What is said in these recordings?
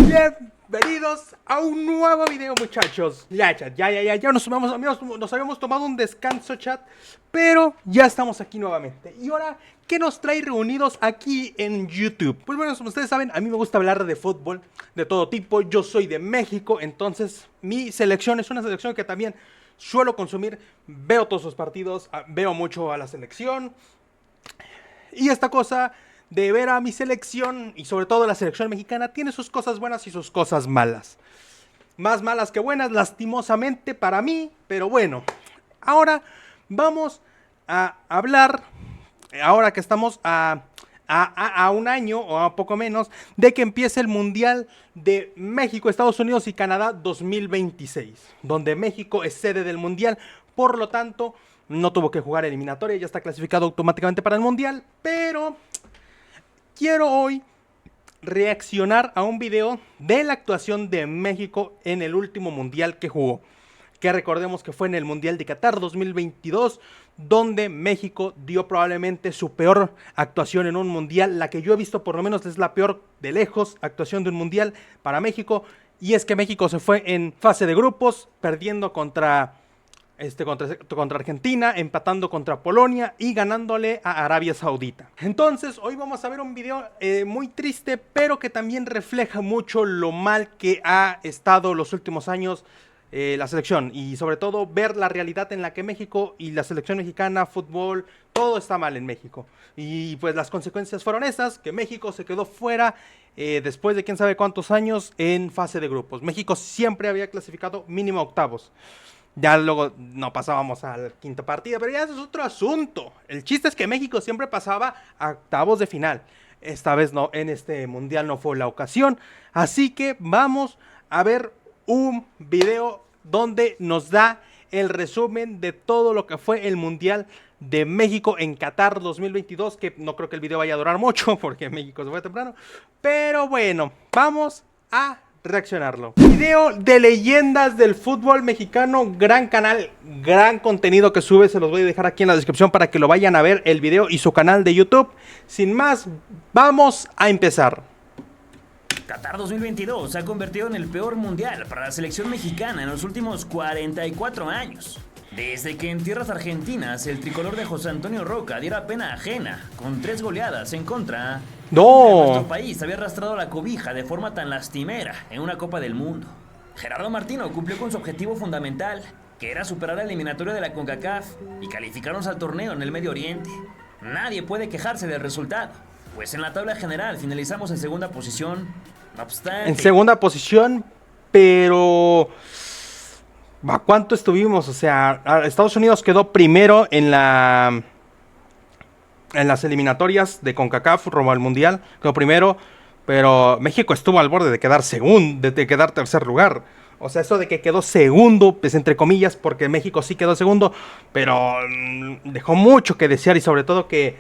Bienvenidos a un nuevo video, muchachos. Ya nos habíamos tomado un descanso, chat, pero ya estamos aquí nuevamente. Y ahora, ¿qué nos trae reunidos aquí en YouTube? Pues bueno, como ustedes saben, a mí me gusta hablar de fútbol de todo tipo. Yo soy de México, entonces mi selección es una selección que también suelo consumir. Veo todos los partidos, veo mucho a la selección. Y esta cosa de ver a mi selección, y sobre todo la selección mexicana, tiene sus cosas buenas y sus cosas malas. Más malas que buenas, lastimosamente para mí, pero bueno. Ahora vamos a hablar, ahora que estamos a un año o a poco menos de que empiece el Mundial de México, Estados Unidos y Canadá 2026, donde México es sede del Mundial, por lo tanto no tuvo que jugar eliminatoria, ya está clasificado automáticamente para el Mundial, pero quiero hoy reaccionar a un video de la actuación de México en el último Mundial que jugó, que recordemos que fue en el Mundial de Qatar 2022, donde México dio probablemente su peor actuación en un Mundial, la que yo he visto por lo menos es la peor de lejos actuación de un Mundial para México, y es que México se fue en fase de grupos, perdiendo contra Argentina, empatando contra Polonia y ganándole a Arabia Saudita. Entonces hoy vamos a ver un video muy triste, pero que también refleja mucho lo mal que ha estado los últimos años la selección, y sobre todo ver la realidad en la que México y la selección mexicana, fútbol, todo está mal en México. Y pues las consecuencias fueron esas, que México se quedó fuera después de quién sabe cuántos años en fase de grupos. México siempre había clasificado mínimo octavos. Ya luego no pasábamos al quinto partido, pero ya eso es otro asunto. El chiste es que México siempre pasaba a octavos de final. Esta vez no, en este mundial no fue la ocasión. Así que vamos a ver un video donde nos da el resumen de todo lo que fue el Mundial de México en Qatar 2022, que no creo que el video vaya a durar mucho porque México se fue temprano. Pero bueno, vamos a reaccionarlo. Video de leyendas del fútbol mexicano, gran canal, gran contenido que sube, se los voy a dejar aquí en la descripción para que lo vayan a ver el video y su canal de YouTube. Sin más, vamos a empezar. Qatar 2022 se ha convertido en el peor mundial para la selección mexicana en los últimos 44 años. Desde que en tierras argentinas el tricolor de José Antonio Roca diera pena ajena, con 3 goleadas en contra, nuestro país había arrastrado la cobija de forma tan lastimera en una Copa del Mundo. Gerardo Martino cumplió con su objetivo fundamental, que era superar la eliminatoria de la CONCACAF y calificarnos al torneo en el Medio Oriente. Nadie puede quejarse del resultado, pues en la tabla general finalizamos en segunda posición. No obstante, en segunda posición, pero ¿a cuánto estuvimos? O sea, Estados Unidos quedó primero en las eliminatorias de CONCACAF rumbo al Mundial, quedó primero, pero México estuvo al borde de quedar segundo, de quedar tercer lugar. O sea, eso de que quedó segundo, pues entre comillas, porque México sí quedó segundo, pero dejó mucho que desear, y sobre todo que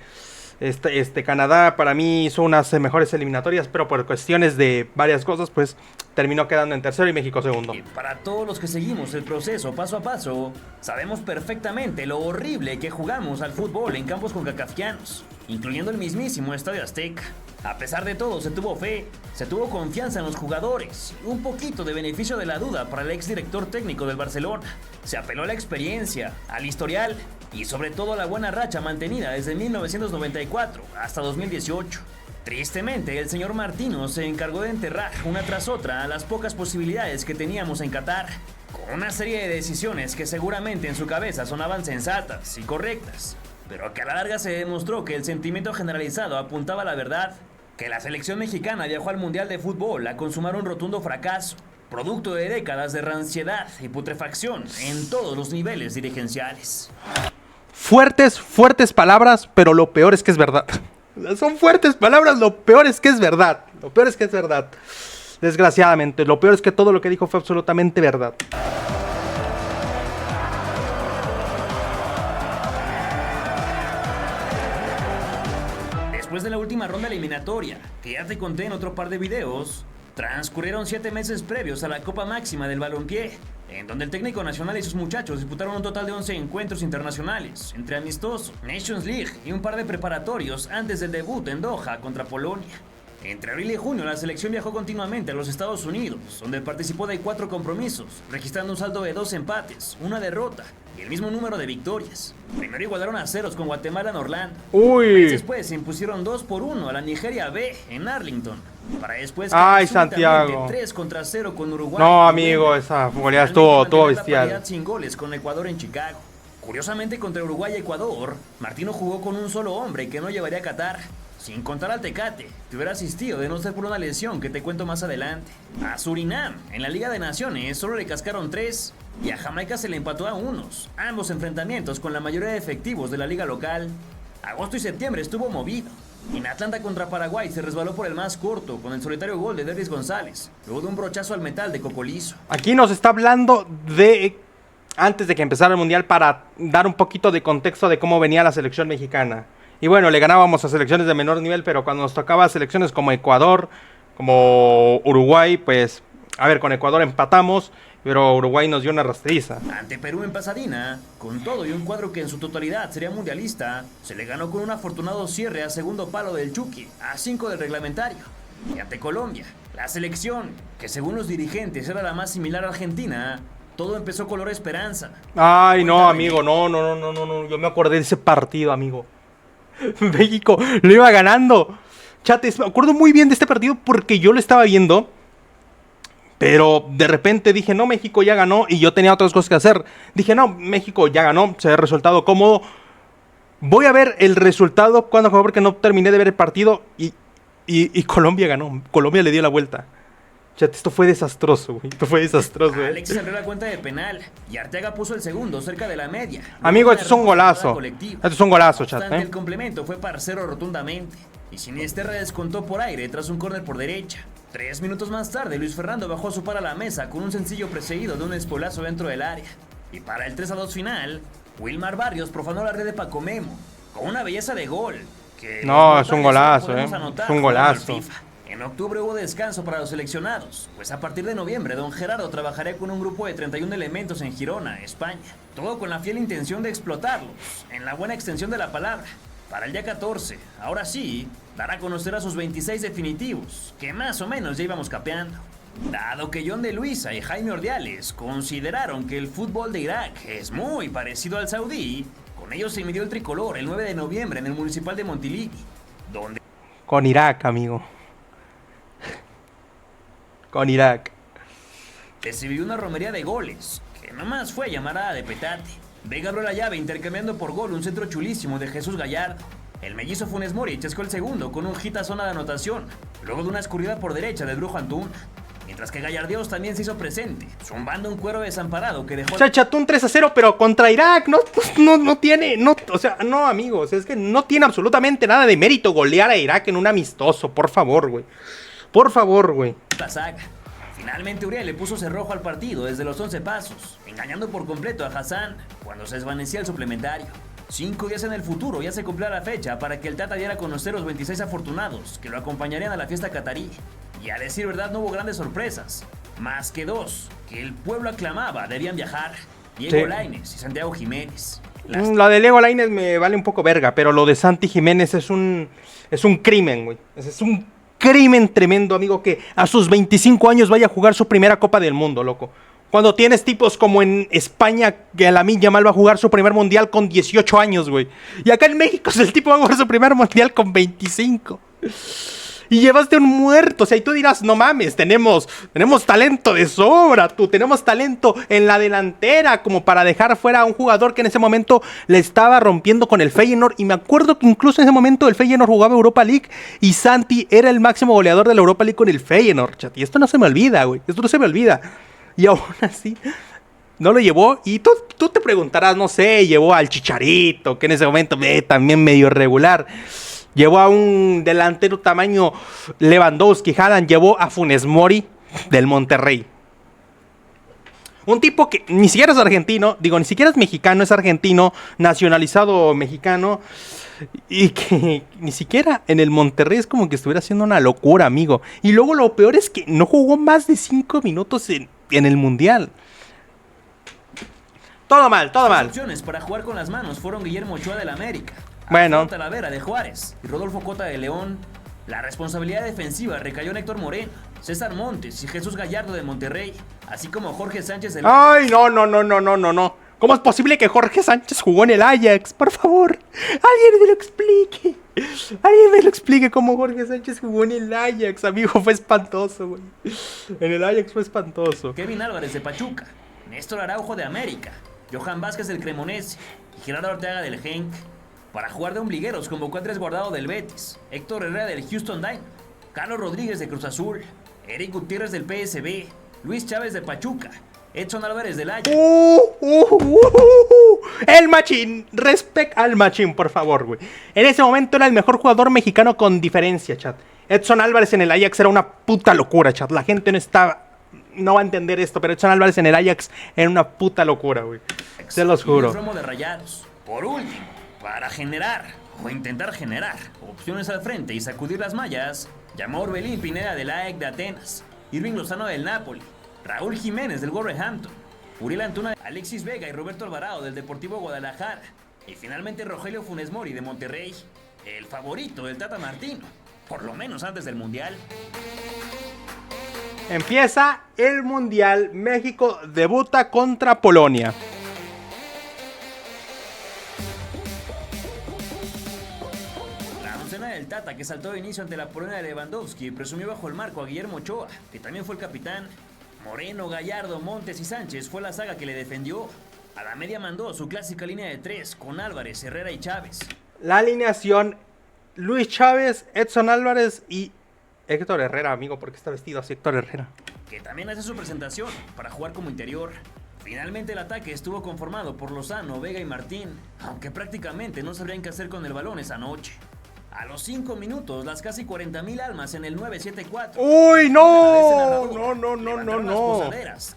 Canadá para mí hizo unas mejores eliminatorias, pero por cuestiones de varias cosas, pues terminó quedando en tercero y México segundo. Y para todos los que seguimos el proceso paso a paso, sabemos perfectamente lo horrible que jugamos al fútbol en campos concacafquianos, incluyendo el mismísimo Estadio Azteca. A pesar de todo, se tuvo fe, se tuvo confianza en los jugadores, un poquito de beneficio de la duda para el exdirector técnico del Barcelona. Se apeló a la experiencia, al historial y sobre todo a la buena racha mantenida desde 1994 hasta 2018. Tristemente, el señor Martino se encargó de enterrar una tras otra las pocas posibilidades que teníamos en Qatar, con una serie de decisiones que seguramente en su cabeza sonaban sensatas y correctas, pero que a la larga se demostró que el sentimiento generalizado apuntaba a la verdad, que la selección mexicana viajó al Mundial de Fútbol a consumar un rotundo fracaso, producto de décadas de ranciedad y putrefacción en todos los niveles dirigenciales. Fuertes palabras, pero lo peor es que es verdad. Son fuertes palabras, lo peor es que es verdad. Lo peor es que es verdad. Desgraciadamente, lo peor es que todo lo que dijo fue absolutamente verdad. Después de la última ronda eliminatoria, que ya te conté en otro par de videos, transcurrieron 7 meses previos a la Copa Máxima del Balompié, en donde el técnico nacional y sus muchachos disputaron un total de 11 encuentros internacionales, entre amistosos, Nations League y un par de preparatorios antes del debut en Doha contra Polonia. Entre abril y junio, la selección viajó continuamente a los Estados Unidos, donde participó de 4 compromisos, registrando un saldo de 2 empates, una derrota y el mismo número de victorias. Primero igualaron a ceros con Guatemala en Orlando. Uy. Después se impusieron 2-1 a la Nigeria B en Arlington. Para después Ay, Santiago. 3-0 con Uruguay. No, amigo, esa goleada estuvo bestial. Sin goles con Ecuador en Chicago. Curiosamente, contra Uruguay y Ecuador, Martino jugó con un solo hombre que no llevaría a Qatar. Sin contar al Tecate, que hubiera asistido de no ser por una lesión que te cuento más adelante. A Surinam, en la Liga de Naciones, solo le cascaron 3 y a Jamaica se le empató a unos. Ambos enfrentamientos con la mayoría de efectivos de la liga local. Agosto y septiembre estuvo movido. En Atlanta contra Paraguay se resbaló por el más corto con el solitario gol de Derlis González, luego de un brochazo al metal de Cocolizo. Aquí nos está hablando de antes de que empezara el Mundial para dar un poquito de contexto de cómo venía la selección mexicana. Y bueno, le ganábamos a selecciones de menor nivel, pero cuando nos tocaba selecciones como Ecuador, como Uruguay, pues, a ver, con Ecuador empatamos, pero Uruguay nos dio una rastriza. Ante Perú en Pasadena, con todo y un cuadro que en su totalidad sería mundialista, se le ganó con un afortunado cierre a segundo palo del Chucky, a 5 del reglamentario. Y ante Colombia, la selección, que según los dirigentes era la más similar a Argentina, todo empezó color esperanza. Ay, no, amigo, no, yo me acordé de ese partido, amigo. México lo iba ganando. Chates, me acuerdo muy bien de este partido porque yo lo estaba viendo. Pero de repente dije, no, México ya ganó. Y yo tenía otras cosas que hacer. Dije, no, México ya ganó, se ve resultado cómodo. Voy a ver el resultado cuando acabó porque no terminé de ver el partido. Y Colombia ganó. Colombia le dio la vuelta. Chat, esto fue desastroso, güey. Esto fue desastroso, güey. Alexis abrió la cuenta de penal y Arteaga puso el segundo cerca de la media. Amigo, esto es un golazo. Esto es un golazo, chat. El complemento fue parcero rotundamente. Y Sinisterra descontó por aire tras un córner por derecha. 3 minutos más tarde, Luis Fernando bajó su par a la mesa con un sencillo precedido de un espolazo dentro del área. Y para el 3-2 final, Wilmar Barrios profanó la red de Paco Memo con una belleza de gol. Que no, es un golazo, es un golazo. En octubre hubo descanso para los seleccionados, pues a partir de noviembre don Gerardo trabajaría con un grupo de 31 elementos en Girona, España. Todo con la fiel intención de explotarlos, en la buena extensión de la palabra. Para el día 14, ahora sí, dará a conocer a sus 26 definitivos, que más o menos ya íbamos capeando. Dado que John de Luisa y Jaime Ordiales consideraron que el fútbol de Irak es muy parecido al saudí, con ellos se midió el tricolor el 9 de noviembre en el municipal de Montilivi, donde... Con Irak, amigo. Con Irak. Recibió una romería de goles, que nomás fue llamarada de petate. Vega abrió la llave intercambiando por gol un centro chulísimo de Jesús Gallardo. El mellizo Funes Mori chascó el segundo con un hit a zona de anotación, luego de una escurrida por derecha del Brujo Antuna. Mientras que Gallardeos también se hizo presente, zumbando un cuero desamparado que dejó... Chachatún 3-0, pero contra Irak, no tiene, o sea, no, amigos, es que no tiene absolutamente nada de mérito golear a Irak en un amistoso, por favor, güey. Por favor, güey. La saga. Finalmente Uriel le puso cerrojo al partido desde los 11 pasos, engañando por completo a Hassan cuando se desvanecía el suplementario. 5 días en el futuro ya se cumplía la fecha para que el Tata diera a conocer los 26 afortunados que lo acompañarían a la fiesta catarí. Y a decir verdad no hubo grandes sorpresas, más que 2 que el pueblo aclamaba debían viajar: Diego Lainez y Santiago Jiménez. La de Diego Lainez me vale un poco verga, pero lo de Santi Jiménez es un crimen, güey. Es un crimen tremendo, amigo, que a sus 25 años vaya a jugar su primera Copa del Mundo, loco. Cuando tienes tipos como en España, que Lamine Yamal va a jugar su primer mundial con 18 años, güey. Y acá en México el tipo va a jugar su primer mundial con 25. Y llevaste un muerto, o sea, y tú dirás, no mames, tenemos talento de sobra, tenemos talento en la delantera como para dejar fuera a un jugador que en ese momento le estaba rompiendo con el Feyenoord. Y me acuerdo que incluso en ese momento el Feyenoord jugaba Europa League y Santi era el máximo goleador de la Europa League con el Feyenoord, chat. Y esto no se me olvida, güey, esto no se me olvida. Y aún así no lo llevó. Y tú te preguntarás, no sé, llevó al Chicharito, que en ese momento también medio regular. Llevó a un delantero tamaño Lewandowski, Haaland. Llevó a Funes Mori del Monterrey. Un tipo que ni siquiera es argentino, ni siquiera es mexicano, es argentino, nacionalizado mexicano. Y que ni siquiera en el Monterrey es como que estuviera haciendo una locura, amigo. Y luego lo peor es que no jugó más de 5 minutos en el Mundial. Todo mal, todo mal. Las opciones para jugar con las manos fueron Guillermo Ochoa del América, bueno, Talavera de Juárez y Rodolfo Cota de León. La responsabilidad defensiva recayó en Héctor Moreno, César Montes y Jesús Gallardo de Monterrey, así como Jorge Sánchez del... Ay, no. ¿Cómo es posible que Jorge Sánchez jugó en el Ajax? Por favor, alguien me lo explique. Alguien me lo explique cómo Jorge Sánchez jugó en el Ajax, amigo. Fue espantoso, güey. En el Ajax fue espantoso. Kevin Álvarez de Pachuca, Néstor Araujo de América, Johan Vázquez del Cremonese y Gerardo Ortega del Genk. Para jugar de ombligueros convocó a Andrés Guardado del Betis, Héctor Herrera del Houston Dynamo, Carlos Rodríguez de Cruz Azul, Eric Gutiérrez del PSV, Luis Chávez de Pachuca, Edson Álvarez del Ajax. El Machín, respect al Machín, por favor, güey. En ese momento era el mejor jugador mexicano con diferencia, chat. Edson Álvarez en el Ajax era una puta locura, chat. La gente no va a entender esto, pero Edson Álvarez en el Ajax era una puta locura, güey. Se los juro. Romo de Rayados. Por último, para generar o intentar generar opciones al frente y sacudir las mallas, llamó a Orbelín Pineda del AEK de Atenas, Irving Lozano del Napoli, Raúl Jiménez del Wolverhampton, Uriel Antuna, Alexis Vega y Roberto Alvarado del Deportivo Guadalajara, y finalmente Rogelio Funes Mori de Monterrey, el favorito del Tata Martino, por lo menos antes del Mundial. Empieza el Mundial, México debuta contra Polonia. El Tata, que saltó de inicio ante la Polonia de Lewandowski, presumió bajo el marco a Guillermo Ochoa, que también fue el capitán. Moreno, Gallardo, Montes y Sánchez fue la saga que le defendió. A la media mandó su clásica línea de tres con Álvarez, Herrera y Chávez. La alineación: Luis Chávez, Edson Álvarez y Héctor Herrera, amigo, porque está vestido así Héctor Herrera, que también hace su presentación para jugar como interior. Finalmente el ataque estuvo conformado por Lozano, Vega y Martín, aunque prácticamente no sabrían qué hacer con el balón esa noche. A los 5 minutos, las casi 40,000 almas en el 974. ¡Uy, no! No.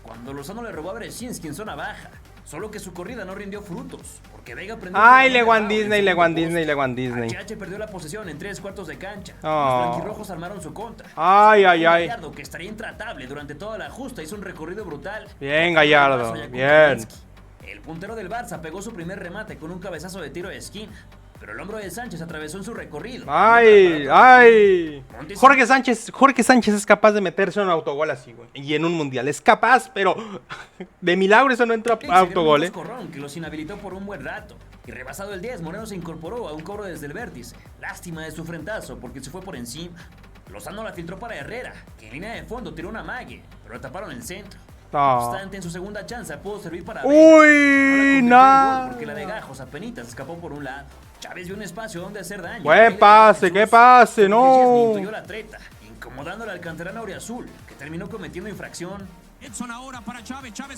Cuando Lozano le robó a Bresinski en zona baja. Solo que su corrida no rindió frutos, porque Vega prendió... ¡Ay, Lewan Disney! HH perdió la posesión en 3 cuartos de cancha. Oh. Los blanquirrojos armaron su contra. ¡Ay! Gallardo, que estaría intratable durante toda la justa, hizo un recorrido brutal. Bien, Gallardo, bien. El puntero del Barça pegó su primer remate con un cabezazo de tiro de esquina, pero el hombro de Sánchez atravesó en su recorrido. ¡Ay! Jorge Sánchez es capaz de meterse en un autogol así, güey. Y en un mundial. Es capaz, pero de milagro eso no entra a autogol, ¿eh? Que los inhabilitó por un buen rato. Y rebasado el 10, Moreno se incorporó a un cobro desde el vértice. Lástima de su frentazo porque se fue por encima. Lozano la filtró para Herrera, que en línea de fondo tiró una mague, pero le taparon el centro. No obstante, en su segunda chance pudo servir para ¡Uy! ¡No! Porque la de Gajos apenitas escapó por un lado. Chávez vio un espacio donde hacer daño. ¡Buen pase! ¡Qué pase! ¡No! La treta, incomodando al canterano auriazul, que terminó cometiendo infracción.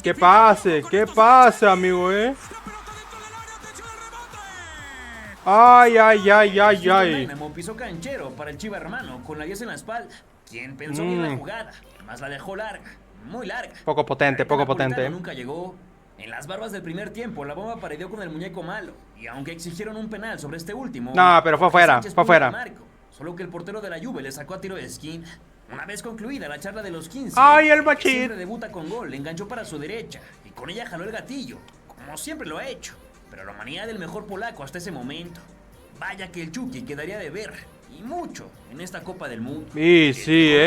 ¡Qué pase! ¡Qué pase, amigo, eh! ¡Ay! Memo pisó canchero para el Chiva hermano con la 10 en la espalda. Quien pensó bien la jugada, más la dejó larga, muy larga. Poco potente. Nunca llegó. En las barbas del primer tiempo, la bomba pareció con el muñeco malo. Y aunque exigieron un penal sobre este último... No, pero fue afuera. Solo que el portero de la Juve le sacó a tiro de esquina. Una vez concluida la charla de los 15... ¡Ay, el Machín! Siempre debuta con gol, enganchó para su derecha. Y con ella jaló el gatillo, como siempre lo ha hecho. Pero la manía del mejor polaco hasta ese momento. Vaya que el Chucky quedaría de ver, y mucho, en esta Copa del Mundo. Sí,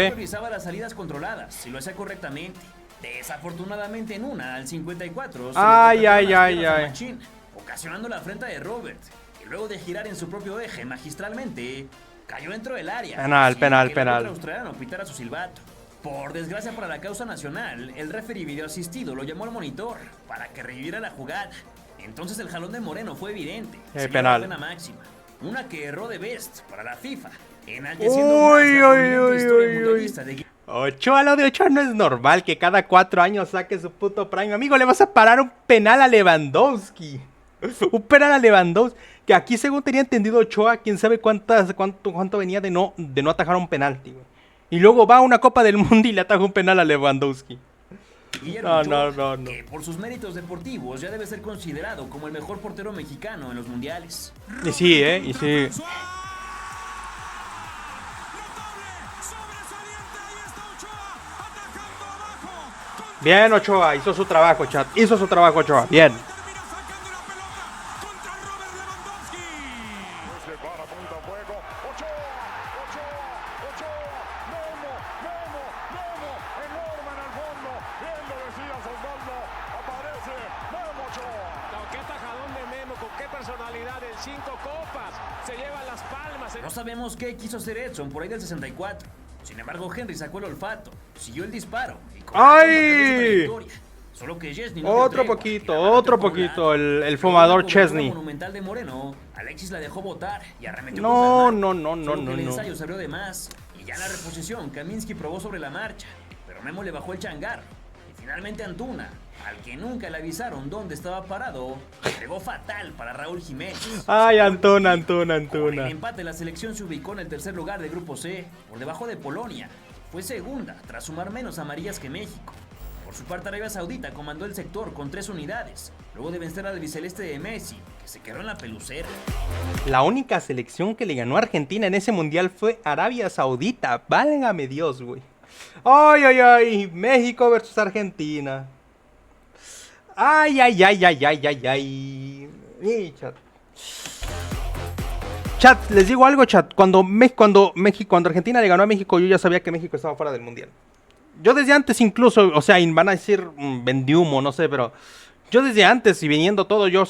Revisaba las salidas controladas y lo hacía correctamente. Desafortunadamente en una, al 54, Machín, ocasionando la afrenta de Robert, y luego de girar en su propio eje magistralmente, cayó dentro del área. Penal. El australiano pitara su silbato. Por desgracia para la causa nacional, el referee video asistido lo llamó al monitor para que reviviera la jugada. Entonces el jalón de Moreno fue evidente. Penal. Pena máxima. Una que erró de best para la FIFA. Enalteciendo ¡Uy! Ochoa, lo de Ochoa no es normal que cada 4 años saque su puto prime. Amigo, le vas a parar un penal a Lewandowski. Un penal a Lewandowski. Que aquí, según tenía entendido Ochoa, quién sabe cuánto venía de no atajar un penalti, güey. Y luego va a una Copa del Mundo y le ataja un penal a Lewandowski. No. Que por sus méritos deportivos ya debe ser considerado como el mejor portero mexicano en los mundiales. Y sí. Bien, Ochoa, hizo su trabajo, chat. Ochoa. Bien. personalidad en 5 copas, se lleva las palmas. No sabemos qué quiso hacer Edson por ahí del 64. Sin embargo, Henry sacó el olfato, siguió el disparo y con ¡ay! victoria. Solo que Chesney no Otro poquito, el fumador Chesney. Monumental de Moreno, Alexis la dejó botar y arremetió No. El ensayo se abrió de más y ya en la reposición Kaminsky probó sobre la marcha, pero Memo le bajó el changar. Y finalmente Antuna, al que nunca le avisaron dónde estaba parado, pegó fatal para Raúl Jiménez. Ay, Antuna. Con el empate, la selección se ubicó en el tercer lugar del grupo C, por debajo de Polonia. Fue segunda, tras sumar menos amarillas que México. Por su parte, Arabia Saudita comandó el sector con 3 unidades, luego de vencer al albiceleste de Messi, que se quedó en la pelucera. La única selección que le ganó a Argentina en ese mundial fue Arabia Saudita. Válgame Dios, güey. Ay. México versus Argentina. Ay. Chat. Chat, les digo algo, chat. Cuando Argentina le ganó a México, yo ya sabía que México estaba fuera del mundial. Yo desde antes incluso, o sea, van a decir vendí humo, no sé, pero yo desde antes y viniendo todo, yo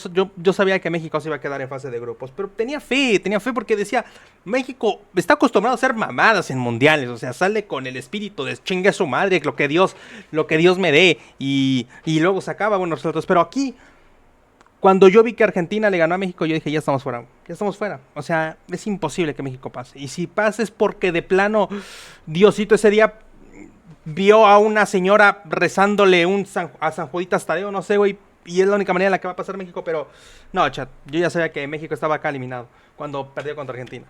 sabía que México se iba a quedar en fase de grupos. Pero tenía fe porque decía, México está acostumbrado a hacer mamadas en mundiales, o sea, sale con el espíritu de chingue a su madre, lo que Dios me dé, y luego sacaba buenos resultados. Pero aquí, cuando yo vi que Argentina le ganó a México, yo dije, ya estamos fuera. O sea, es imposible que México pase. Y si pasa es porque de plano, Diosito ese día vio a una señora rezándole a San Juditas Tadeo, no sé, güey, y es la única manera en la que va a pasar México, pero no, chat, yo ya sabía que México estaba acá eliminado cuando perdió contra Argentina.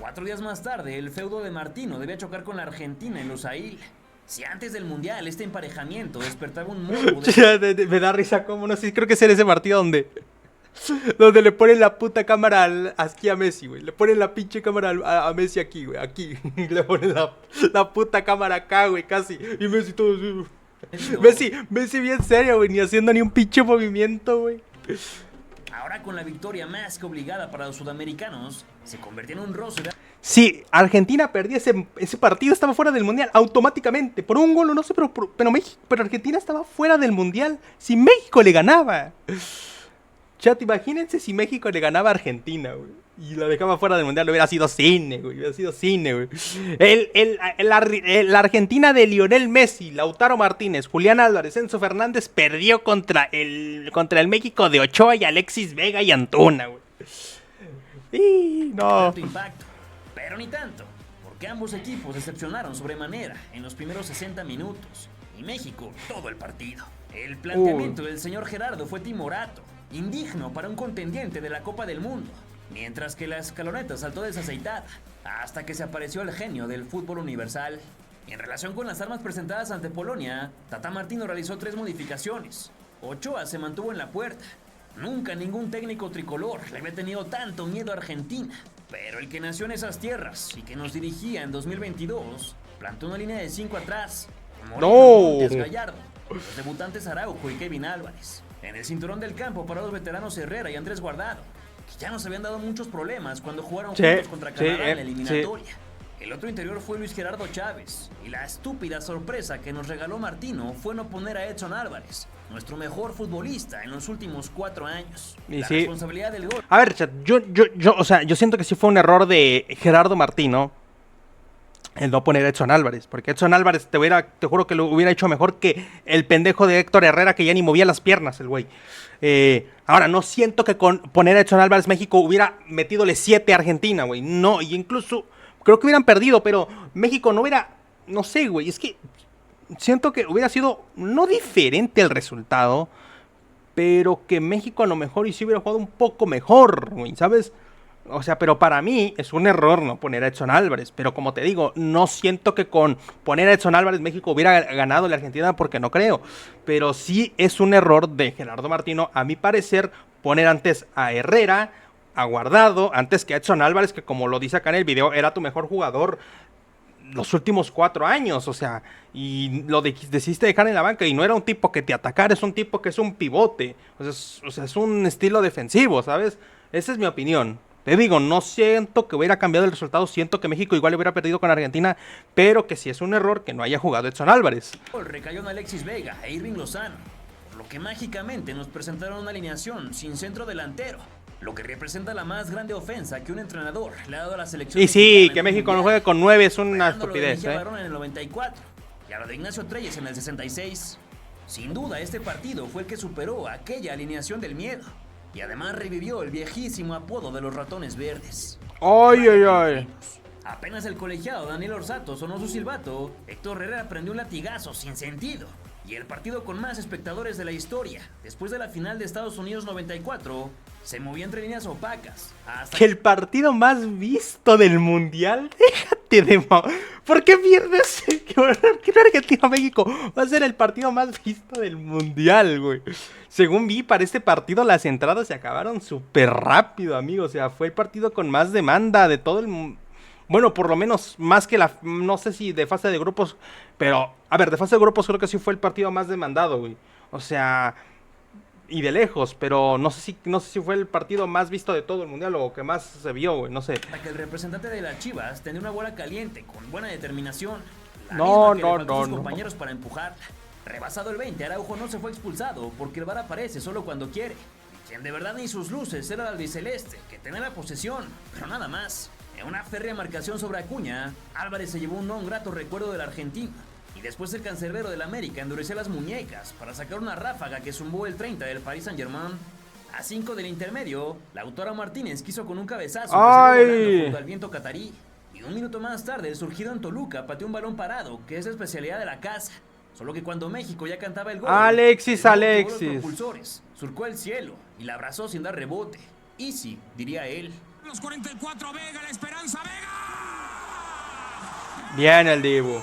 Cuatro días más tarde, el feudo de Martino debía chocar con la Argentina en Lusail. Si antes del Mundial este emparejamiento despertaba un morbo de... Me da risa como, no sé, creo que es en ese partido donde le ponen la puta cámara aquí a Messi, güey. Le ponen la pinche cámara a Messi aquí, güey. Aquí. Le ponen la puta cámara acá, güey, casi. Y Messi todo así. Messi bien serio, güey. Ni haciendo ni un pinche movimiento, güey. Ahora con la victoria más que obligada para los sudamericanos, se convirtió en un roce. Si Argentina perdía ese partido, estaba fuera del Mundial automáticamente. Por un gol, no sé, pero Argentina estaba fuera del Mundial si México le ganaba. Chat, imagínense si México le ganaba a Argentina, güey, y la dejaba fuera del mundial, hubiera sido cine, güey. La Argentina de Lionel Messi, Lautaro Martínez, Julián Álvarez, Enzo Fernández perdió contra el México de Ochoa y Alexis Vega y Antuna, güey. Y no. Tanto impacto, pero ni tanto, porque ambos equipos decepcionaron sobremanera en los primeros 60 minutos, y México todo el partido. El planteamiento del señor Gerardo fue timorato, indigno para un contendiente de la Copa del Mundo, mientras que la escaloneta saltó desaceitada, hasta que se apareció el genio del fútbol universal. En relación con las armas presentadas ante Polonia, Tata Martino realizó 3 modificaciones. Ochoa se mantuvo en la puerta. Nunca ningún técnico tricolor le había tenido tanto miedo a Argentina, pero el que nació en esas tierras y que nos dirigía en 2022, plantó una línea de 5 atrás, con Moreno, Montes, Gallardo, los debutantes Araujo y Kevin Álvarez. En el cinturón del campo para los veteranos Herrera y Andrés Guardado, que ya nos habían dado muchos problemas cuando jugaron juntos contra Canadá en la eliminatoria. El otro interior fue Luis Gerardo Chávez, y la estúpida sorpresa que nos regaló Martino fue no poner a Edson Álvarez, nuestro mejor futbolista en los últimos 4 años. Y la sí. Responsabilidad del gol. A ver, chat, yo siento que sí fue un error de Gerardo Martino el no poner a Edson Álvarez, porque Edson Álvarez te juro que lo hubiera hecho mejor que el pendejo de Héctor Herrera, que ya ni movía las piernas el güey. Ahora, no siento que con poner a Edson Álvarez México hubiera metidole 7 a Argentina, güey. No, y incluso creo que hubieran perdido, pero México no hubiera, no sé, güey, es que siento que hubiera sido no diferente el resultado, pero que México a lo mejor y sí hubiera jugado un poco mejor, güey, ¿sabes? O sea, pero para mí es un error no poner a Edson Álvarez. Pero como te digo, no siento que con poner a Edson Álvarez México hubiera ganado la Argentina, porque no creo. Pero sí es un error de Gerardo Martino, a mi parecer, poner antes a Herrera, a Guardado, antes que a Edson Álvarez, que como lo dice acá en el video, era tu mejor jugador los últimos 4 años. O sea, y lo decidiste dejar en la banca, y no era un tipo que te atacara, es un tipo que es un pivote. O sea, es un estilo defensivo, ¿sabes? Esa es mi opinión. Te digo, no siento que hubiera cambiado el resultado, siento que México igual hubiera perdido con Argentina, pero que sí es un error que no haya jugado Edson Álvarez. Recayó en Alexis Vega e Irving Lozano, por lo que mágicamente nos presentaron una alineación sin centro delantero, lo que representa la más grande ofensa que un entrenador le ha dado a la selección. Y sí, que México no juegue con 9 es una estupidez, En el 94 y a lo de Ignacio Treyes en el 66. Sin duda, este partido fue el que superó aquella alineación del miedo. Y además revivió el viejísimo apodo de los ratones verdes. ¡Ay, ay, ay! Apenas el colegiado Daniel Orsato sonó su silbato, Héctor Herrera prendió un latigazo sin sentido. Y el partido con más espectadores de la historia, después de la final de Estados Unidos 94, se movía entre líneas opacas. Hasta Que el partido más visto del mundial, déjate de ¿por qué pierdes? Que Argentina-México va a ser el partido más visto del mundial, güey. Según vi, para este partido las entradas se acabaron súper rápido, amigo. O sea, fue el partido con más demanda de todo el mundo. Bueno, por lo menos más que no sé si de fase de grupos, pero, a ver, de fase de grupos creo que sí fue el partido más demandado, güey. O sea, y de lejos, pero no sé si fue el partido más visto de todo el mundial o que más se vio, güey, no sé. Hasta que el representante de las Chivas tenía una bola caliente, con buena determinación. La No, misma que no, le faltó a sus no, compañeros para empujarla. Rebasado el 20, Araujo no se fue expulsado, porque el VAR aparece solo cuando quiere. Y quien de verdad ni sus luces era el albiceleste, que tenía la posesión, pero nada más. En una férrea marcación sobre Acuña, Álvarez se llevó un no grato recuerdo del argentino. Y después el cancerbero del América endureció las muñecas para sacar una ráfaga que zumbó el 30 del Paris Saint-Germain. A 5 del intermedio, Lautaro Martínez quiso con un cabezazo que se dio volando junto al viento catarí. Y un minuto más tarde, el surgido en Toluca pateó un balón parado, que es la especialidad de la casa. Solo que cuando México ya cantaba el gol, Alexis. Los propulsores, surcó el cielo y la abrazó sin dar rebote. Easy, diría él. Los 44, Vega, la esperanza, Vega. Bien el Dibu.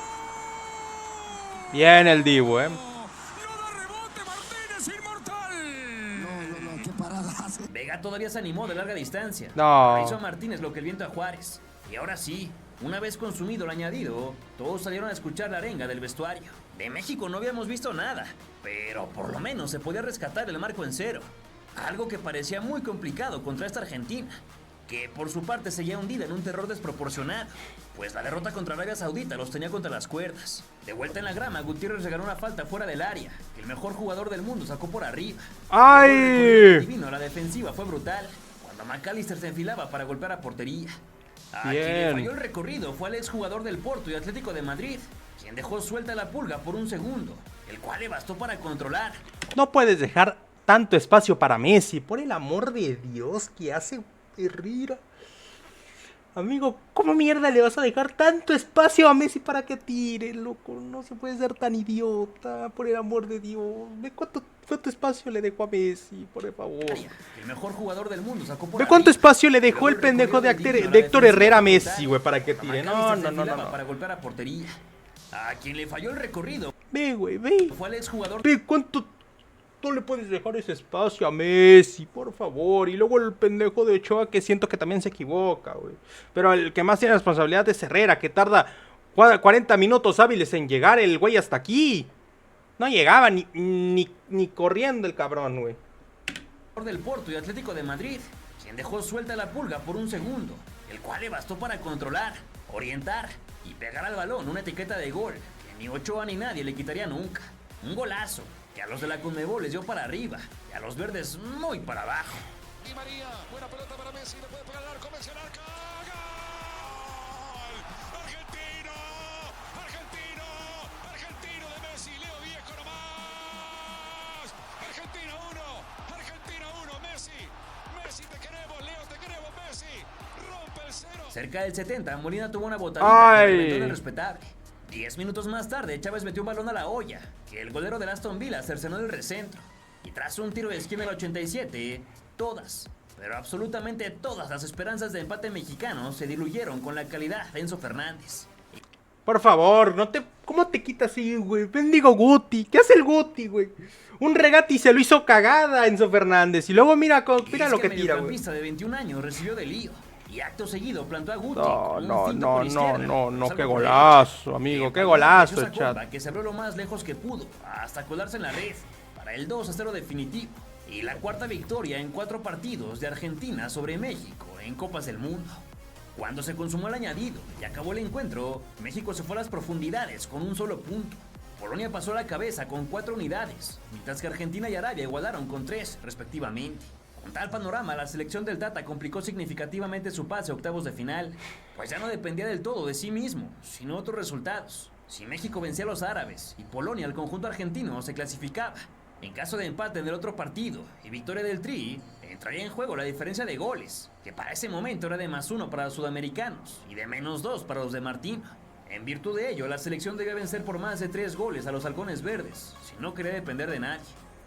Bien el Dibu, No da rebote, Martínez, inmortal. No, qué parada hace. Vega todavía se animó de larga distancia. No. Hizo a Martínez lo que el viento a Juárez. Y ahora sí, una vez consumido el añadido, todos salieron a escuchar la arenga del vestuario. De México no habíamos visto nada, pero por lo menos se podía rescatar el marco en cero. Algo que parecía muy complicado contra esta Argentina, que por su parte seguía hundida en un terror desproporcionado, pues la derrota contra Arabia Saudita los tenía contra las cuerdas. De vuelta en la grama, Gutiérrez regaló una falta fuera del área, que el mejor jugador del mundo sacó por arriba. ¡Ay! El divino, la defensiva fue brutal, cuando McAllister se enfilaba para golpear a portería. A quien le falló el recorrido fue al exjugador del Porto y Atlético de Madrid, quien dejó suelta la pulga por un segundo, el cual le bastó para controlar. No puedes dejar tanto espacio para Messi, por el amor de Dios, que hace Herrera. Amigo, ¿cómo mierda le vas a dejar tanto espacio a Messi para que tire, loco? No se puede ser tan idiota, por el amor de Dios. Ve cuánto espacio le dejó a Messi, por favor. El mejor jugador del mundo sacó por Ve cuánto arriba. espacio le dejó el pendejo de Héctor Herrera a Messi, güey, para que tire. No. Para golpear a portería. A quien le falló el recorrido Ve, güey, ve. fue al exjugador. Ve cuánto... No le puedes dejar ese espacio a Messi, por favor. Y luego el pendejo de Ochoa, que siento que también se equivoca, güey. Pero el que más tiene responsabilidad es Herrera, que tarda 40 minutos hábiles en llegar el güey hasta aquí. No llegaba ni corriendo el cabrón, güey. Del Porto y Atlético de Madrid, quien dejó suelta la pulga por un segundo, el cual le bastó para controlar, orientar y pegar al balón una etiqueta de gol que ni Ochoa ni nadie le quitaría nunca. Un golazo que a los de la Conmebol les dio para arriba y a los verdes muy para abajo. Di María, buena pelota para Messi, le puede pegar al arco, Messi al arco. ¡Gol! ¡Argentino! ¡Argentino! ¡Argentino de Messi! Leo Viejo nomás. Argentina 1, Argentina 1, Messi. Messi te queremos, Leo te queremos, Messi. Rompe el cero. Cerca del 70, Molina tuvo una botadita que reventó en el respetable. 10 minutos más tarde, Chávez metió un balón a la olla, que el golero del Aston Villa cercenó del recentro. Y tras un tiro de esquina el 87, todas, pero absolutamente todas las esperanzas de empate mexicano se diluyeron con la calidad de Enzo Fernández. Por favor, ¿cómo te quitas así, güey? Bendigo Guti. ¿Qué hace el Guti, güey? Un regate y se lo hizo cagada Enzo Fernández. Y luego mira lo que tira, güey. El mediocampista de 21 años recibió de lío. Y acto seguido plantó a Guti. No, qué golazo, amigo, qué golazo, chat. Que se abrió lo más lejos que pudo, hasta colarse en la red, para el 2-0 definitivo. Y la cuarta victoria en 4 partidos de Argentina sobre México en Copas del Mundo. Cuando se consumó el añadido y acabó el encuentro, México se fue a las profundidades con un solo punto. Polonia pasó a la cabeza con 4 unidades, mientras que Argentina y Arabia igualaron con 3, respectivamente. Con tal panorama, la selección del Tata complicó significativamente su pase a octavos de final, pues ya no dependía del todo de sí mismo, sino de otros resultados. Si México vencía a los árabes y Polonia al conjunto argentino, se clasificaba. En caso de empate en el otro partido y victoria del Tri, entraría en juego la diferencia de goles, que para ese momento era de +1 para los sudamericanos y de -2 para los de Martino. En virtud de ello, la selección debía vencer por más de 3 goles a los halcones verdes, si no quería depender de nadie.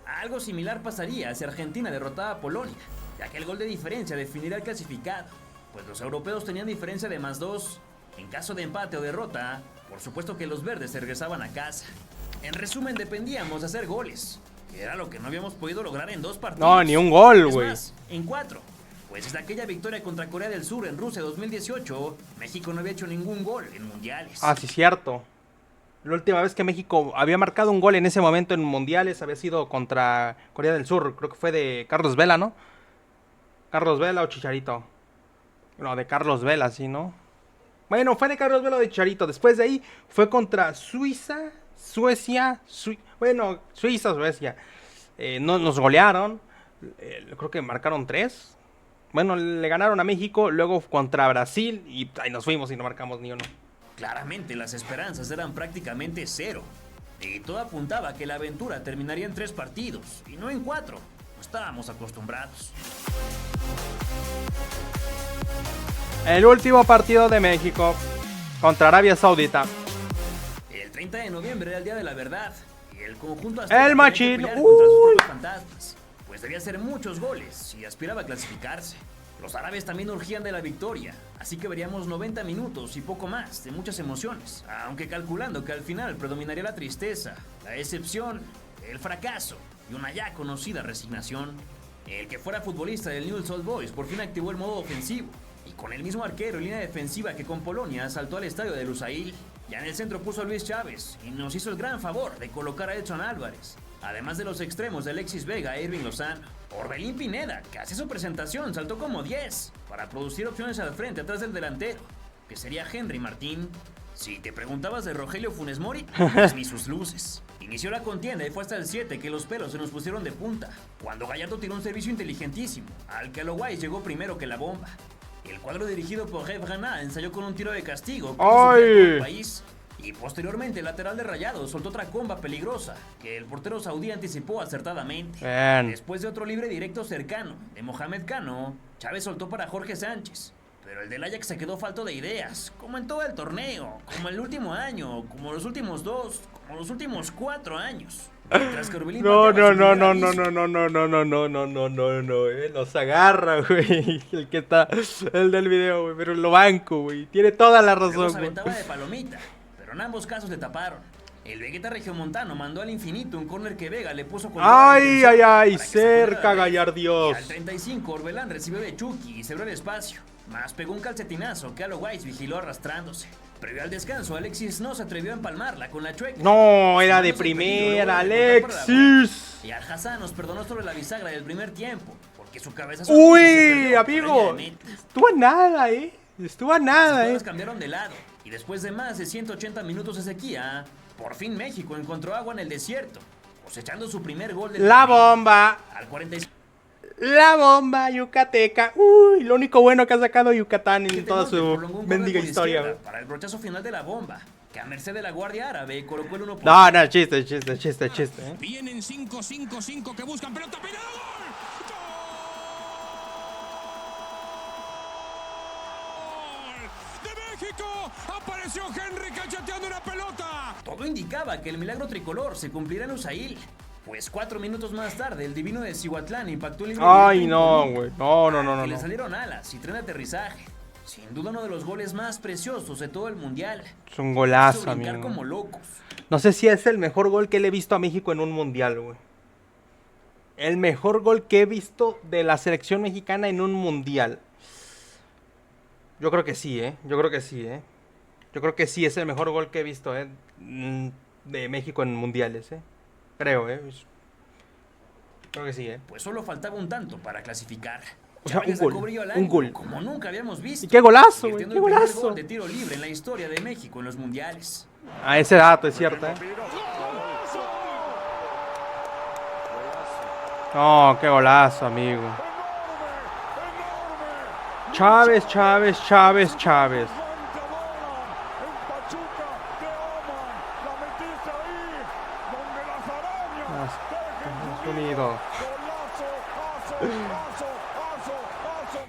Algo similar pasaría si Argentina derrotaba a Polonia, ya que el gol de diferencia definirá el clasificado, pues los europeos tenían diferencia de +2. En caso de empate o derrota, por supuesto que los verdes se regresaban a casa. En resumen, dependíamos de hacer goles, que era lo que no habíamos podido lograr en 2 partidos. No, ni un gol, Es güey. más, en 4. Pues desde aquella victoria contra Corea del Sur en Rusia 2018, México no había hecho ningún gol en mundiales. Ah, sí, cierto. La última vez que México había marcado un gol en ese momento en mundiales había sido contra Corea del Sur. Creo que fue de Carlos Vela, ¿no? Carlos Vela o Chicharito. No, de Carlos Vela, sí, ¿no? Bueno, fue de Carlos Vela o de Chicharito. Después de ahí fue contra Suiza, Suecia, Suiza, Suecia. No, nos golearon. Creo que marcaron 3. Bueno, le ganaron a México, luego contra Brasil y ahí nos fuimos y no marcamos ni uno. Claramente las esperanzas eran prácticamente 0. Y todo apuntaba a que la aventura terminaría en 3 partidos y no en 4. No estábamos acostumbrados. El último partido de México contra Arabia Saudita. El 30 de noviembre era el día de la verdad y el conjunto El tenía que machín. pelear contra sus propios fantasmas, pues debía hacer muchos goles y aspiraba a clasificarse. Los árabes también urgían de la victoria, así que veríamos 90 minutos y poco más de muchas emociones, aunque calculando que al final predominaría la tristeza, la decepción, el fracaso y una ya conocida resignación. El que fuera futbolista del Newell's Old Boys por fin activó el modo ofensivo y con el mismo arquero y línea defensiva que con Polonia saltó al estadio de Lusail. Ya en el centro puso a Luis Chávez y nos hizo el gran favor de colocar a Edson Álvarez, además de los extremos de Alexis Vega e Irving Lozano. Orbelín Pineda, que hacía su presentación, saltó como 10 para producir opciones al frente atrás del delantero, que sería Henry Martín. Si te preguntabas de Rogelio Funes Mori, pues ni sus luces. Inició la contienda y fue hasta el 7 que los pelos se nos pusieron de punta, cuando Gallardo tiró un servicio inteligentísimo, al que Aloguay llegó primero que la bomba. El cuadro dirigido por Jeff Granat ensayó con un tiro de castigo ¡Ay! el país. Y posteriormente el lateral de Rayados soltó otra comba peligrosa que el portero saudí anticipó acertadamente. Bien. Después de otro libre directo cercano de Mohamed Cano, Chávez soltó para Jorge Sánchez. Pero el del Ajax se quedó falto de ideas, como en todo el torneo, como el último año, como los últimos 2, como los últimos 4 años. Mientras que Orbelín No, pateaba no, su no, primer no, no, aviso. no, no, no, no, no, no, no, no, los agarra, güey. El que está, el del video, güey, pero lo banco, güey. Tiene toda la Luego razón, se güey. aventaba de palomita, pero en ambos casos le taparon. El Vegeta Regiomontano mandó al infinito un córner que Vega le puso con toda la Ay, intención ay, ay, para que se pudiera cerca, dar. Gallardios. Y al 35 Orbelán recibió de Chucky y se abrió el espacio, más pegó un calcetinazo que Alo Weiss vigiló arrastrándose. Previo al descanso, Alexis no se atrevió a empalmarla con la chueca. No, era de Sumándose el peligro, primera, luego de cortar para la Alexis. y Al Hassan nos perdonó sobre la bisagra del primer tiempo, porque su cabeza Uy, amigo. Estuvo a nada, Estuvo a nada, Las cambiaron de lado y después de más de 180 minutos de sequía, por fin México encontró agua en el desierto, cosechando su primer gol del La torneo. bomba. Al 45 La bomba yucateca. Uy, lo único bueno que ha sacado Yucatán en toda Montes su prolongó un corner mendiga por historia, izquierda güey. para el brochazo final de la bomba, que a merced de la Guardia Árabe colocó el 1 por No, no, chiste, chiste, chiste, chiste, Vienen 5-5-5 que buscan pelota peinada. ¡Gol! ¡De México! ¡Apareció Henry cacheteando una pelota! Todo indicaba que el milagro tricolor se cumplirá en Usail, pues 4 minutos más tarde el divino de Cihuatlán impactó el libre Ay, directo no, impoluto, güey. No, no, no, al no, que le no. salieron alas y tren de aterrizaje. Sin duda uno de los goles más preciosos de todo el mundial. Es un golazo, Hizo brincar amigo. como locos. No sé si es el mejor gol que le he visto a México en un mundial, güey. El mejor gol que he visto de la selección mexicana en un mundial. Yo creo que sí, Yo creo que sí, Yo creo que sí es el mejor gol que he visto, de México en mundiales, Creo, Creo que sí, Pues solo faltaba un tanto para clasificar. O sea, Chávez un sacó gol. brillo al Un ángulo, gol. como nunca habíamos visto. Y qué golazo, güey. Convirtiendo Qué el primer golazo. gol de tiro libre en la historia de México en los mundiales. Ah, ese dato es cierto, ¿eh? No, qué golazo, amigo. Chávez, Chávez, Chávez, Chávez. Estados Unidos.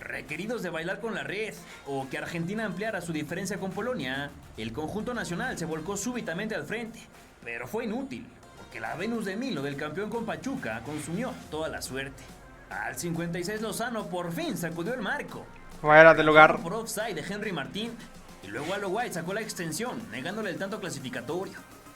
Requeridos de bailar con la red o que Argentina ampliara su diferencia con Polonia, el conjunto nacional se volcó súbitamente al frente, pero fue inútil, porque la Venus de Milo del campeón con Pachuca consumió toda la suerte. Al 56 Lozano por fin sacudió el marco. Fuera de lugar. Por offside de Henry Martín y luego Alo White sacó la extensión, negándole el tanto clasificatorio.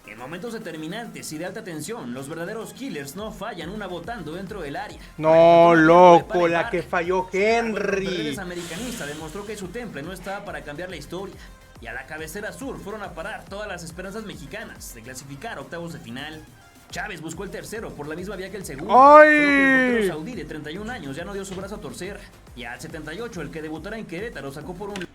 En momentos determinantes y de alta tensión, los verdaderos killers no fallan una botando dentro del área. No, loco, la que falló Henry. El americanista demostró que su temple no estaba para cambiar la historia. Y a la cabecera sur fueron a parar todas las esperanzas mexicanas de clasificar a octavos de final. Chávez buscó el tercero por la misma vía que el segundo. ¡Ay! Solo que el portero saudí de 31 años ya no dio su brazo a torcer. Y al 78 el que debutara en Querétaro sacó por un...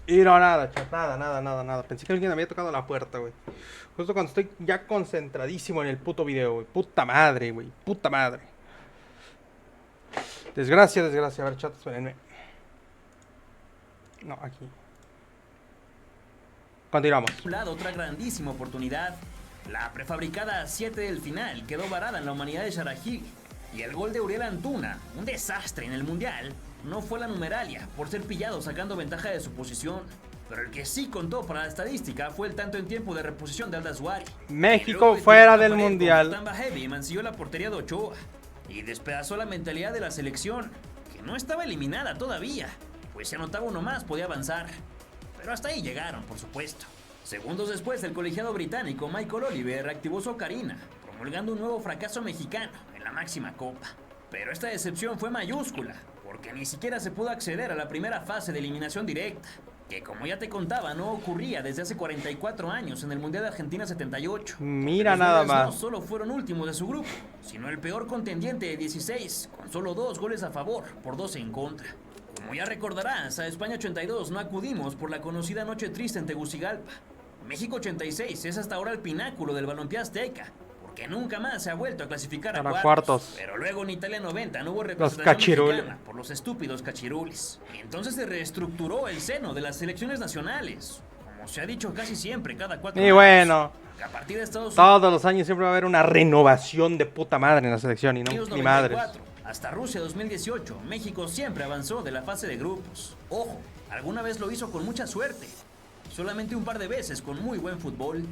Y no, nada, chat, nada. Pensé que alguien había tocado la puerta, güey. Justo cuando estoy ya concentradísimo en el puto video, güey. Puta madre, güey. Puta madre. Desgracia. A ver, chat, espérenme. No, aquí. Continuamos. un lado, otra grandísima oportunidad. La prefabricada 7 del final quedó varada en la humanidad de Sharajil. Y el gol de Uriel Antuna, un desastre en el Mundial, no fue la numeralia por ser pillado sacando ventaja de su posición. Pero el que sí contó para la estadística fue el tanto en tiempo de reposición de Aldaz Suárez. México fuera del Mundial. Tamba Heavy mancilló la portería de Ochoa y despedazó la mentalidad de la selección, que no estaba eliminada todavía, pues si anotaba uno más podía avanzar. Pero hasta ahí llegaron, por supuesto. Segundos después, el colegiado británico Michael Oliver activó su ocarina, promulgando un nuevo fracaso mexicano en la máxima copa. Pero esta decepción fue mayúscula, porque ni siquiera se pudo acceder a la primera fase de eliminación directa, que como ya te contaba no ocurría desde hace 44 años en el Mundial de Argentina 78. Mira Los nada goles no más. solo fueron últimos de su grupo, sino el peor contendiente de 16, con solo 2 goles a favor por 12 en contra. Como ya recordarás, a España 82 no acudimos por la conocida noche triste en Tegucigalpa. México 86 es hasta ahora el pináculo del balompié azteca, porque nunca más se ha vuelto a clasificar a Para cuartos. cuartos. Pero luego en Italia 90 no hubo representación cachirules. mexicana por los estúpidos cachirules. Y entonces se reestructuró el seno de las selecciones nacionales, como se ha dicho casi siempre, cada 4 Y años. bueno, Que a partir de Estados todos los años siempre va a haber una renovación de puta madre en la selección y no Unidos ni madres. 94, hasta Rusia 2018, México siempre avanzó de la fase de grupos. Ojo, alguna vez lo hizo con mucha suerte, solamente un par de veces con muy buen fútbol.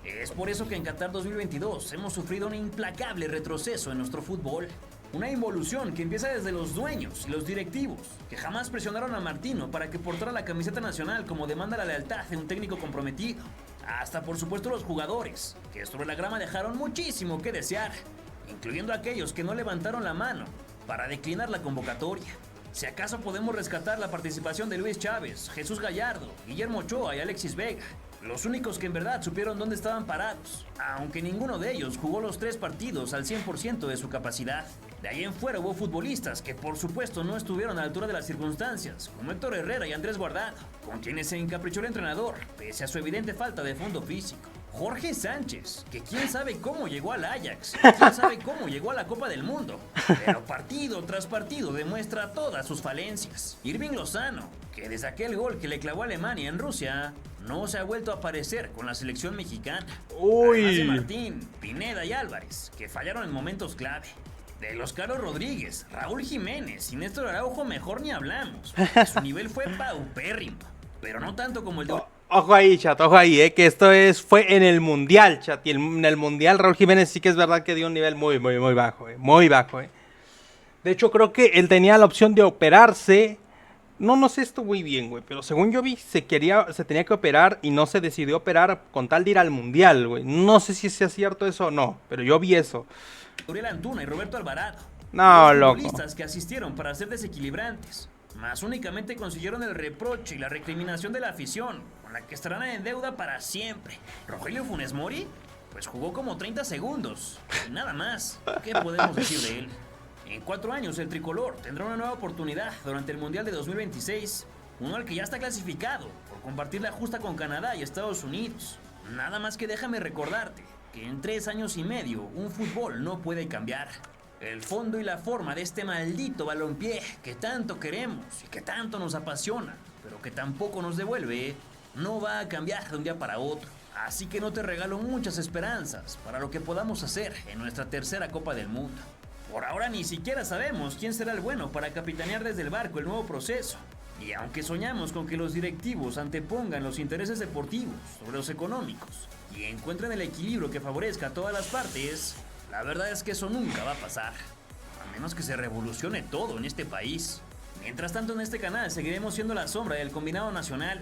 Es por eso que en Qatar 2022 hemos sufrido un implacable retroceso en nuestro fútbol. Una involución que empieza desde los dueños y los directivos, que jamás presionaron a Martino para que portara la camiseta nacional como demanda la lealtad de un técnico comprometido. Hasta por supuesto los jugadores, que sobre la grama dejaron muchísimo que desear, incluyendo aquellos que no levantaron la mano para declinar la convocatoria. Si acaso podemos rescatar la participación de Luis Chávez, Jesús Gallardo, Guillermo Ochoa y Alexis Vega, los únicos que en verdad supieron dónde estaban parados, aunque ninguno de ellos jugó los 3 partidos al 100% de su capacidad. De ahí en fuera hubo futbolistas que por supuesto no estuvieron a la altura de las circunstancias, como Héctor Herrera y Andrés Guardado, con quienes se encaprichó el entrenador, pese a su evidente falta de fondo físico. Jorge Sánchez, que quién sabe cómo llegó al Ajax, quién sabe cómo llegó a la Copa del Mundo, pero partido tras partido demuestra todas sus falencias. Irving Lozano, que desde aquel gol que le clavó a Alemania en Rusia, no se ha vuelto a aparecer con la selección mexicana. Uy. Además de Martín, Pineda y Álvarez, que fallaron en momentos clave. De los Carlos Rodríguez, Raúl Jiménez y Néstor Araujo mejor ni hablamos. Su nivel fue paupérrimo, pero no tanto como el de... Ojo ahí, chat, ojo ahí, que fue en el Mundial, chat. Y en el Mundial Raúl Jiménez sí que es verdad que dio un nivel muy bajo, muy bajo. De hecho, creo que él tenía la opción de operarse. No sé esto muy bien, güey, pero según yo vi, se tenía que operar y no se decidió operar con tal de ir al Mundial, güey. No sé si sea cierto eso o no, pero yo vi eso. Uriel Antuna y Roberto Alvarado. No, Los loco. futbolistas que asistieron para ser desequilibrantes, más únicamente consiguieron el reproche y la recriminación de la afición, con la que estarán en deuda para siempre. Rogelio Funes Mori, pues jugó como 30 segundos, y nada más. ¿Qué podemos decir de él? En 4 años el tricolor tendrá una nueva oportunidad durante el Mundial de 2026, uno al que ya está clasificado por compartir la justa con Canadá y Estados Unidos. Nada más que déjame recordarte que en 3 años y medio un fútbol no puede cambiar. El fondo y la forma de este maldito balompié que tanto queremos y que tanto nos apasiona, pero que tampoco nos devuelve, no va a cambiar de un día para otro. Así que no te regalo muchas esperanzas para lo que podamos hacer en nuestra tercera Copa del Mundo. Por ahora ni siquiera sabemos quién será el bueno para capitanear desde el barco el nuevo proceso. Y aunque soñamos con que los directivos antepongan los intereses deportivos sobre los económicos y encuentren el equilibrio que favorezca a todas las partes, la verdad es que eso nunca va a pasar, a menos que se revolucione todo en este país. Mientras tanto, en este canal seguiremos siendo la sombra del combinado nacional.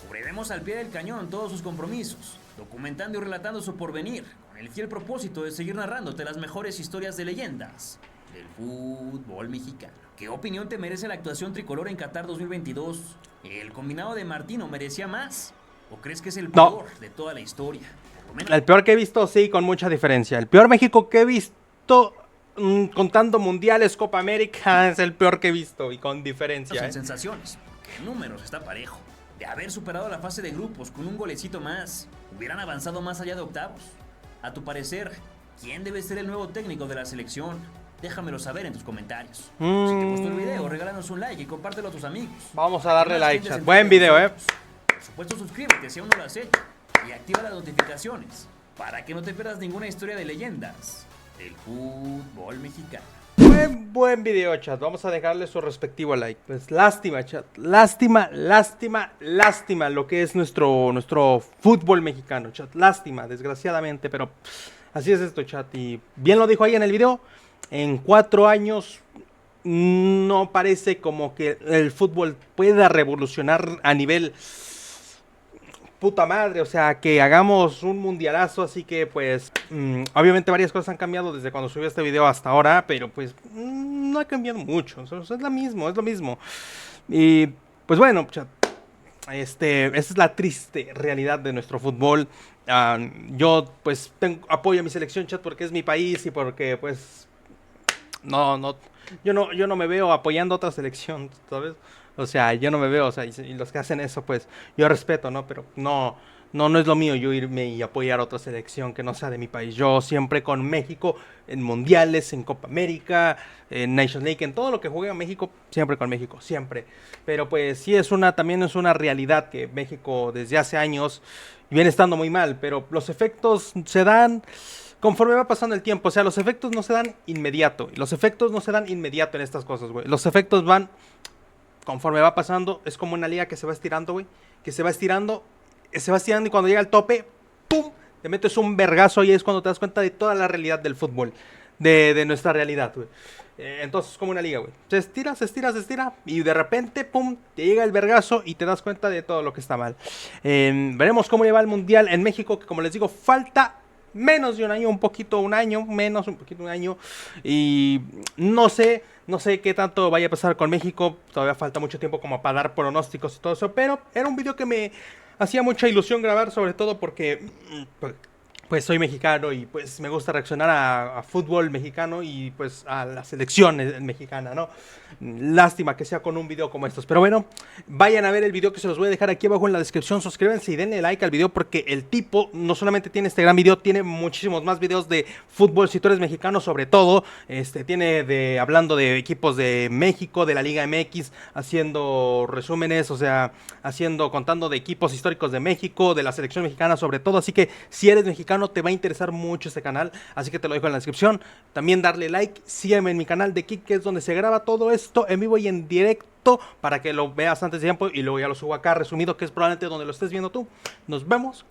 Cubriremos al pie del cañón todos sus compromisos, documentando y relatando su porvenir, con el fiel propósito de seguir narrándote las mejores historias de leyendas del fútbol mexicano. ¿Qué opinión te merece la actuación tricolor en Qatar 2022? ¿El combinado de Martino merecía más? ¿O crees que es el peor de toda la historia? El peor que he visto, sí, con mucha diferencia. El peor México que he visto, contando mundiales, Copa América, es el peor que he visto y con diferencia. En sensaciones, que en números está parejo. De haber superado la fase de grupos con un golecito más, hubieran avanzado más allá de octavos. A tu parecer, ¿quién debe ser el nuevo técnico de la selección? Déjamelo saber en tus comentarios. Si te gustó el video, regálanos un like y compártelo a tus amigos. Vamos a darle like, chat. Buen video, Por supuesto, suscríbete si aún no lo has hecho y activa las notificaciones para que no te pierdas ninguna historia de leyendas del fútbol mexicano. Buen video, chat. Vamos a dejarle su respectivo like. Pues lástima, chat. Lástima lo que es nuestro fútbol mexicano, chat. Lástima, desgraciadamente, pero así es esto, chat. Y bien lo dijo ahí en el video, en 4 años no parece como que el fútbol pueda revolucionar a nivel puta madre, o sea, que hagamos un mundialazo, así que pues obviamente varias cosas han cambiado desde cuando subí este video hasta ahora, pero pues no ha cambiado mucho, o sea, es lo mismo. Y pues bueno, chat, esta es la triste realidad de nuestro fútbol. Yo pues apoyo a mi selección, chat, porque es mi país y porque pues yo no me veo apoyando a otra selección, ¿sabes? O sea, yo no me veo, o sea, y los que hacen eso, pues, yo respeto, ¿no? Pero no es lo mío yo irme y apoyar a otra selección que no sea de mi país. Yo siempre con México, en mundiales, en Copa América, en Nations League, en todo lo que juegue a México, siempre con México, siempre. Pero pues sí también es una realidad que México desde hace años viene estando muy mal, pero los efectos se dan conforme va pasando el tiempo. O sea, los efectos no se dan inmediato, y los efectos no se dan inmediato en estas cosas, güey. Los efectos van conforme va pasando. Es como una liga que se va estirando, güey. Que se va estirando y cuando llega al tope, ¡pum! Te metes un vergazo y es cuando te das cuenta de toda la realidad del fútbol. De nuestra realidad, güey. Entonces es como una liga, güey. Se estira y de repente, ¡pum! Te llega el vergazo y te das cuenta de todo lo que está mal. Veremos cómo le va el mundial en México, que como les digo, falta menos de un año, un año. Y no sé qué tanto vaya a pasar con México. Todavía falta mucho tiempo como para dar pronósticos y todo eso. Pero era un video que me hacía mucha ilusión grabar, sobre todo porque pues soy mexicano y pues me gusta reaccionar a fútbol mexicano y pues a la selección mexicana, ¿no? Lástima que sea con un video como estos, pero bueno, vayan a ver el video que se los voy a dejar aquí abajo en la descripción. Suscríbanse y denle like al video porque el tipo no solamente tiene este gran video, tiene muchísimos más videos de fútbol, si tú eres mexicano sobre todo. Tiene hablando de equipos de México, de la Liga MX, haciendo resúmenes, o sea, contando de equipos históricos de México, de la selección mexicana sobre todo. Así que si eres mexicano te va a interesar mucho este canal, así que te lo dejo en la descripción. También darle like, sígueme en mi canal de Kik, que es donde se graba todo esto en vivo y en directo corto para que lo veas antes de tiempo y luego ya lo subo acá resumido, que es probablemente donde lo estés viendo tú. Nos vemos